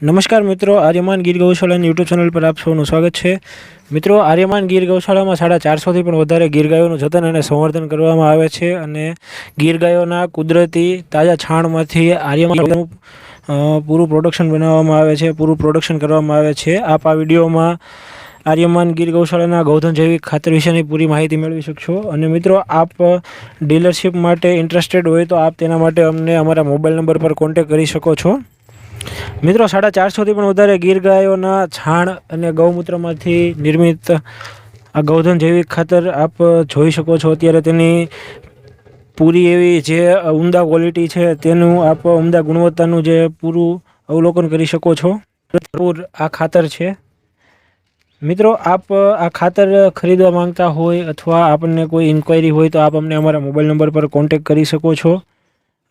नमस्कार मित्रों, आर्यमान गीर गौशाला यूट्यूब चैनल पर आप सबનું સ્વાગત છે। મિત્રો, આર્યમાન ગીર ગૌશાળામાં 450થી પણ વધારે ગીર ગાયોનું જતન અને સંવર્ધન કરવામાં આવે છે અને ગીર ગાયોના કુદરતી તાજા છાણમાંથી આર્યમાન પૂરું પ્રોડક્શન બનાવવામાં આવે છે, પૂરું પ્રોડક્શન કરવામાં આવે છે। આપ આ વિડીયોમાં આર્યમાન ગીર ગૌશાળાના ગૌધન જૈવિક ખાતર વિશેની પૂરી માહિતી મેળવી શકશો। અને મિત્રો, આપ ડીલરશિપ માટે ઇન્ટરેસ્ટેડ હોય તો આપ તેના માટે અમને અમારા મોબાઈલ નંબર પર કોન્ટેક્ટ કરી શકો છો। મિત્રો, 450થી પણ વધારે ગીર ગાયોના છાણ અને ગૌમૂત્રમાંથી નિર્મિત આ ગૌધન જૈવિક ખાતર આપ જોઈ શકો છો। અત્યારે તેની પૂરી એવી જે ઉમદા ક્વોલિટી છે તેનું આપ ઉમદા ગુણવત્તાનું જે પૂરું અવલોકન કરી શકો છો। આ ખાતર છે। મિત્રો, આપ આ ખાતર ખરીદવા માંગતા હોય અથવા આપણને કોઈ ઇન્ક્વાયરી હોય તો આપ અમને અમારા મોબાઈલ નંબર પર કોન્ટેક્ટ કરી શકો છો।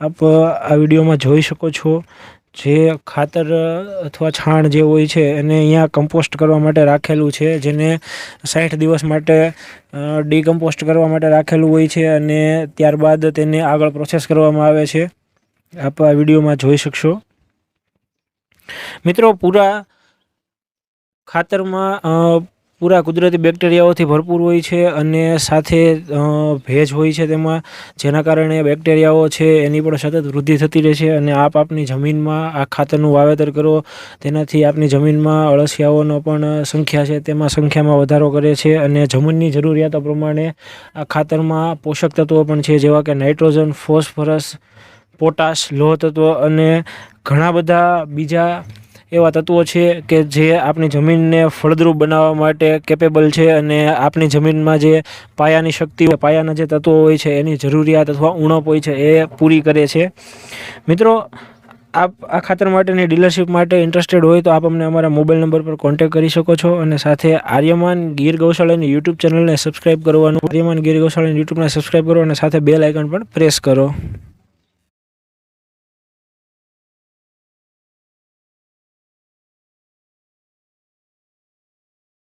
આપ આ વિડીયોમાં જોઈ શકો છો જે ખાતર અથવા છાણ જે હોય છે એને અહીંયા કમ્પોસ્ટ કરવા માટે રાખેલું છે, જેને 60 દિવસ માટે ડીકમ્પોસ્ટ કરવા માટે રાખેલું હોય છે અને ત્યારબાદ તેને આગળ પ્રોસેસ કરવામાં આવે છે। આપ આ વિડીયોમાં જોઈ શકશો। મિત્રો, પૂરા ખાતરમાં પૂરા કુદરતી બેક્ટેરિયાઓથી ભરપૂર હોય છે અને સાથે ભેજ હોય છે તેમાં, જેના કારણે બેક્ટેરિયાઓ છે એની પણ સતત વૃદ્ધિ થતી રહે છે। અને આપની જમીનમાં આ ખાતરનું વાવેતર કરો તેનાથી આપની જમીનમાં અળસિયાઓનો પણ સંખ્યા છે તેમાં સંખ્યામાં વધારો કરે છે અને જમીનની જરૂરિયાતો પ્રમાણે આ ખાતરમાં પોષક તત્વો પણ છે, જેવા કે નાઇટ્રોજન, ફોસ્ફરસ, પોટાશ, લોહ તત્વ અને ઘણા બધા બીજા એવા તત્વો છે કે જે આપણી જમીનને ફળદ્રુપ બનાવવા માટે કેપેબલ છે અને આપણી જમીનમાં જે પાયાની શક્તિ, પાયાના જે તત્વો હોય છે એની જરૂરિયાત અથવા ઉણપ હોય છે એ પૂરી કરે છે। મિત્રો, આપ આ ખાતર માટેની ડીલરશિપ માટે ઇન્ટરેસ્ટેડ હોય તો આપ અમને અમારા મોબાઈલ નંબર પર કોન્ટેક્ટ કરી શકો છો અને સાથે આર્યમાન ગીર ગૌશાળાની યુટ્યુબ ચેનલને સબસ્ક્રાઈબ કરવાનું, આર્યમાન ગીર ગૌશાળાની યુટ્યુબને સબસ્ક્રાઈબ કરો અને સાથે બેલ આઇકન પણ પ્રેસ કરો।